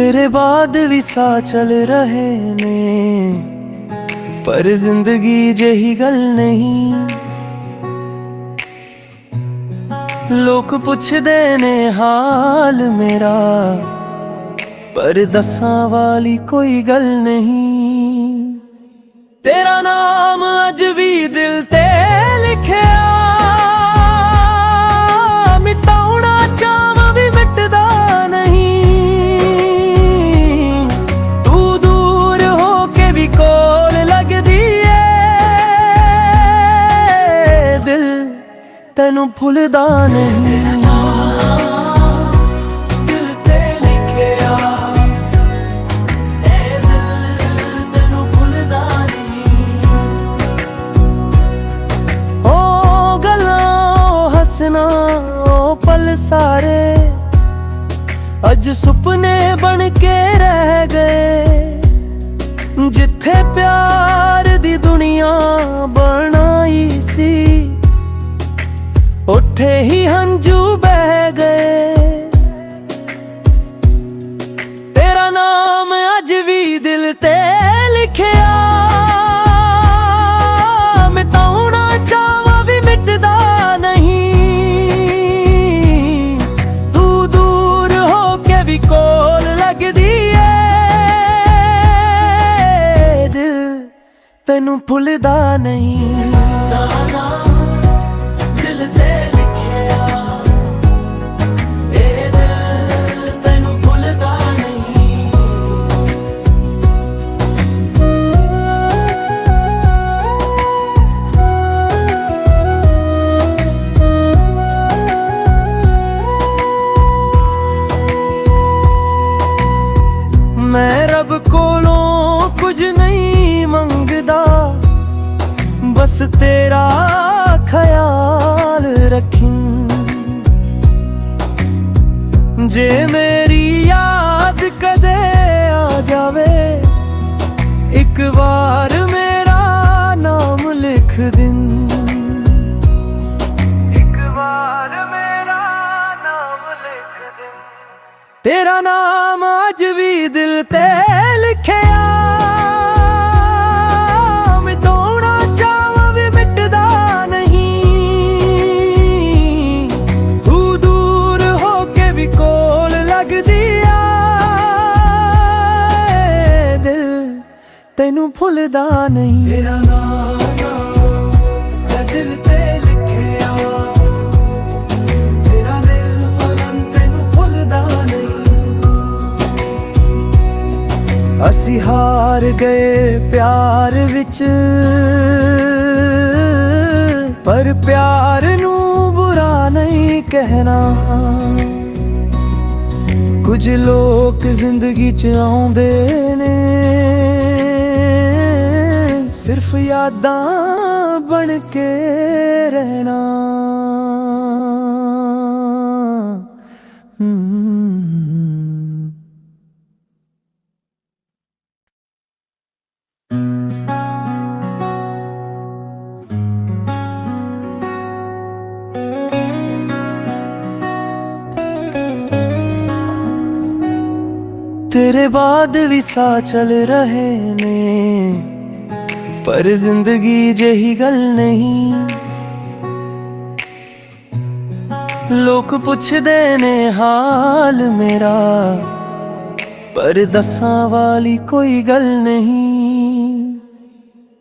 तेरे बाद भी सा चल रहे ने, पर जिंदगी जही गल नहीं। लोग पुछदे ने हाल मेरा, पर दसां वाली कोई गल नहीं। तेरा नाम अज भी दिल ते लिखिया, मिटाउना चाहां भी मिटदा नहीं। तू दूर हो के भी कोल लगदी है, दिल तैनू भुलदा नहीं। ओ पल सारे अज सुपने बन के रह गए, जिथे प्यार दी दुनिया बनाई सी, उठे ही हंजू बह गए। तेरा नाम अज भी दिल ते लिखिया, मिटाउना चाहां भी मिटदा नहीं। कोल लगदी है, दिल तैनू भुलदा नहीं। दिल ते लिखिया, ए दिल तैनू भुलदा नहीं। मैं रब कोलों कुछ नहीं मंगदा, बस तेरा ख्याल रखी। जे मेरी याद कदे आ जावे, एक बार मेरा नाम लिख दिन। एक बार मेरा नाम लिख दिन। तेरा नाम अज भी दिल ते लिखिया, मिटाउना चाहां भी मिटदा नहीं। तू दूर हो के भी कोल लगदी है, दिल तैनू भुलदा नहीं। तेरा नाम दिल ते लिखिया, तेरा दिल पलन तैनू भुलदा नहीं। असी हार गए प्यार विच, पर प्यार नू बुरा नहीं कहना। कुछ लोग जिंदगी च आउंदे ने, सिर्फ यादां बन के रहना। तेरे बाद भी सा चल रहे ने, पर जिंदगी जही गल नहीं। लोग पुछदे ने हाल मेरा, पर दसां वाली कोई गल नहीं।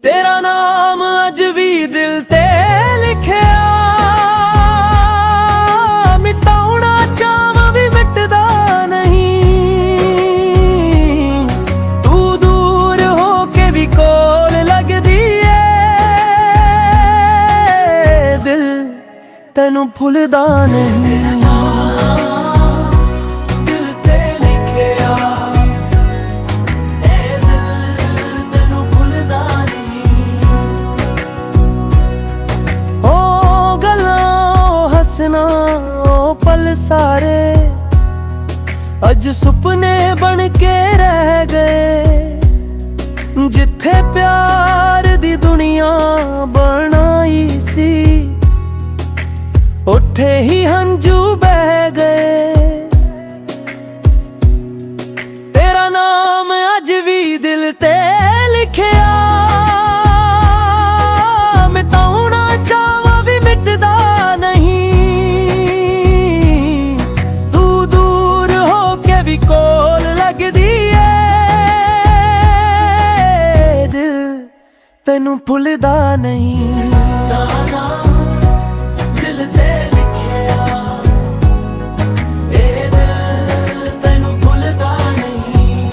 तेरा नाम अज भी दिल ते लिखिया, मिटाउना चाहां भी मिटदा नहीं। तू दूर हो के भी कोल लगदी है, दिल तैनू भुलदा नहीं। ओ पल सारे अज सुपने बन के रह गए, जिथे प्यार दी दुनिया बनाई सी, उठे ही हंजू बह गए। ਤੈਨੂੰ ਭੁੱਲਦਾ ਨਹੀਂ। ਦਿਲ ਤੇ ਲਿਖਿਆ ਇਹ ਦਿਲ ਤੈਨੂੰ ਭੁੱਲਦਾ ਨਹੀਂ।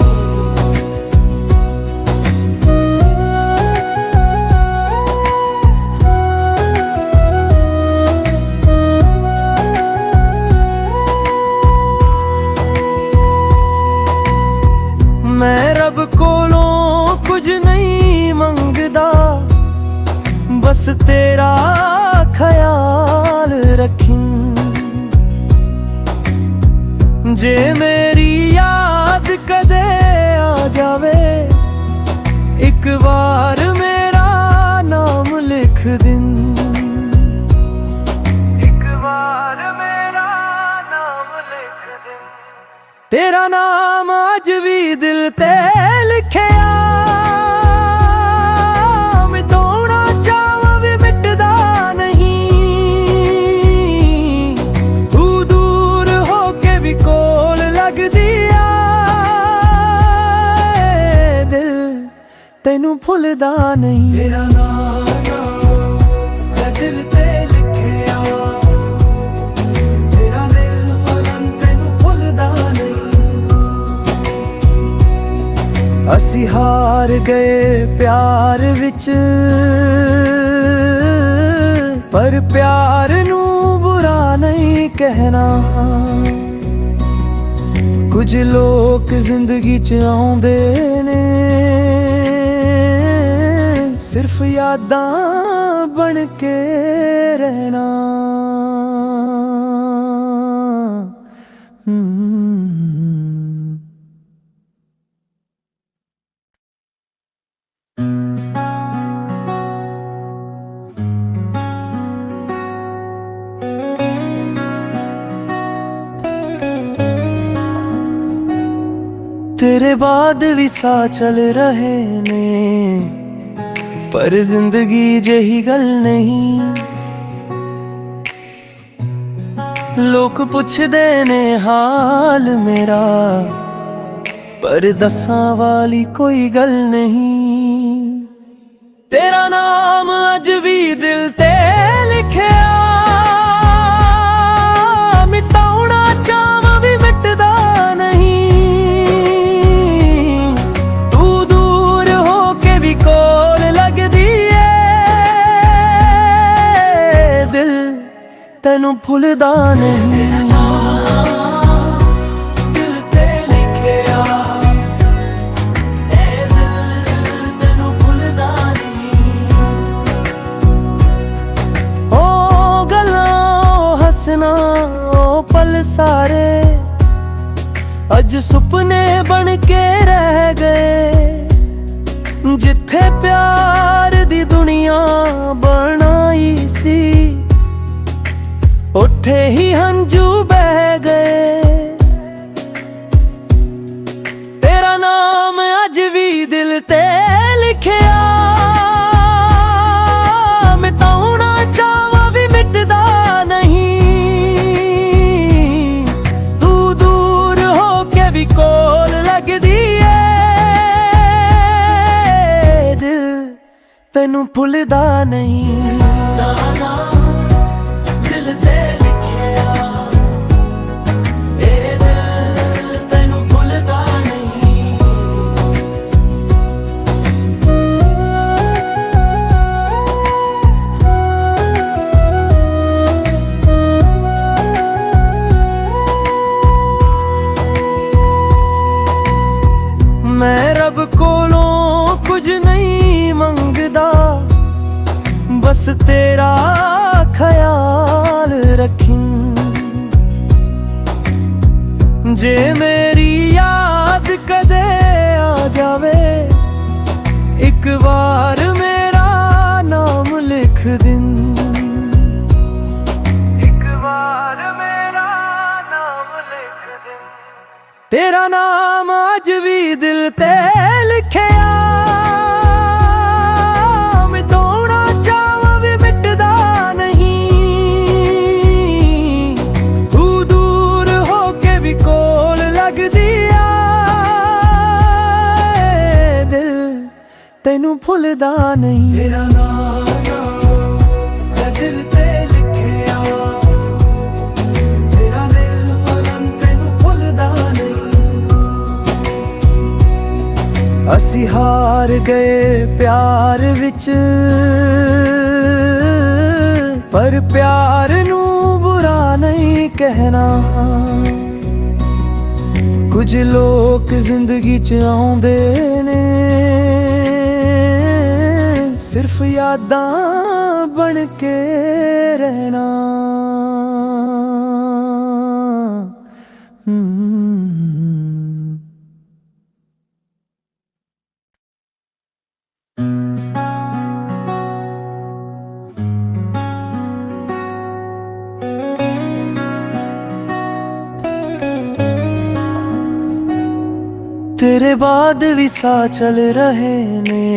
ਮੈਂ ਰੱਬ ਕੋਲੋਂ ਕੁਝ ਨਹੀਂ ਮੰਗਦਾ, ਬਸ ਤੇਰਾ ਖਿਆਲ ਰੱਖੀਂ। ਜੇ ਮੇਰੀ ਯਾਦ ਕਦੇ ਆ ਜਾਵੇ, ਇੱਕ ਵਾਰ ਮੇਰਾ ਨਾਮ ਲਿਖ ਦਿਨ। ਇੱਕ ਵਾਰ ਮੇਰਾ ਨਾਮ ਲਿਖ ਦਿਨ। ਤੇਰਾ ਨਾਮ ਅੱਜ ਵੀ ਦਿਲ ਤੇ ਲਿਖਿਆ, ਮਿਟਾਉਣਾ ਚਾਹਾਂ ਵੀ ਮਿਟਦਾ ਨਹੀਂ। ਤੂੰ ਦੂਰ ਹੋ ਕੇ ਵੀ ਕੋਲ ਲੱਗਦੀ ਆ, ਦਿਲ ਤੈਨੂੰ ਭੁੱਲਦਾ ਨਹੀਂ। ਤੇਰਾ ਨਾਮ ਮੈਂ ਦਿਲ ਤੇ ਲਿਖਿਆ, ਤੇਰਾ ਦਿਲ ਪਲਨ ਤੈਨੂੰ ਭੁੱਲਦਾ ਨਹੀਂ। ਅਸੀਂ ਹਾਰ ਗਏ ਪਿਆਰ ਵਿੱਚ, ਪਰ ਪਿਆਰ ਨੂੰ ਬੁਰਾ ਨਹੀਂ ਕਹਿਣਾ। ਕੁਝ ਲੋਕ ਜ਼ਿੰਦਗੀ 'ਚ ਆਉਂਦੇ ਨੇ, ਸਿਰਫ ਯਾਦਾਂ ਬਣ ਕੇ ਰਹਿਣਾ। तेरे बाद भी सा चल रहे ने, पर जिंदगी जही गल नहीं। लोग पुछदे ने हाल मेरा, पर दसां वाली कोई गल नहीं। तेरा नाम अज भी दिल ते लिखिया, मिटाउणा चाहां भी मिटदा नहीं। कोल लगदी है, दिल तैनू भुलदा नहीं। दिल ते लिखिया ए दिल तैनू भुलदा नहीं। ओ गल्लां ओ हसना ओ पल सारे अज सुपने बन के रह गए। जिथे प्यार दी दुनिया बनाई सी, उठे ही हंजू बह गए। तेरा नाम अज भी दिल ते लिखिया, मिटाउणा चाहां भी मिटदा नहीं। तू दूर हो के भी कोल लगदी है, तैनू भुलदा नहीं। दिल ते लिखिया ए दिल तैनू भुलदा नहीं। मैं रब कोलों कुछ नहीं मंगदा, बस तेरा ख्याल रखीं। जे मेरी याद कदे आ जावे, एक बार मेरा नाम लिख दिन। एक बार मेरा नाम लिख दिन। तेरा नाम आज भी दिल ते लिखिया, मिटाउणा चाहां भी मिटदा नहीं। तू दूर हो के भी कोल लगदी आ, दिल ਤੈਨੂੰ ਭੁੱਲਦਾ ਨਹੀਂ। ਤੇਰਾ ਨਾਮ ਮੈਂ ਦਿਲ ਤੇ ਲਿਖਿਆ, ਤੇਰਾ ਦਿਲ ਪਲੰ ਤੈਨੂੰ ਭੁੱਲਦਾ ਨਹੀਂ। ਅਸੀਂ ਹਾਰ ਗਏ ਪਿਆਰ ਵਿੱਚ, ਪਰ ਪਿਆਰ ਨੂੰ ਬੁਰਾ ਨਹੀਂ ਕਹਿਣਾ। ਕੁਝ ਲੋਕ ਜ਼ਿੰਦਗੀ 'ਚ ਆਉਂਦੇ ਨੇ ਸਿਰਫ ਯਾਦਾਂ ਬਣ ਕੇ ਰਹਿਣਾ। तेरे बाद भी सा चल रहे ने,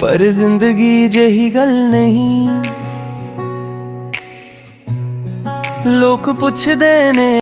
पर जिंदगी जही गल नहीं। लोग पुछदे ने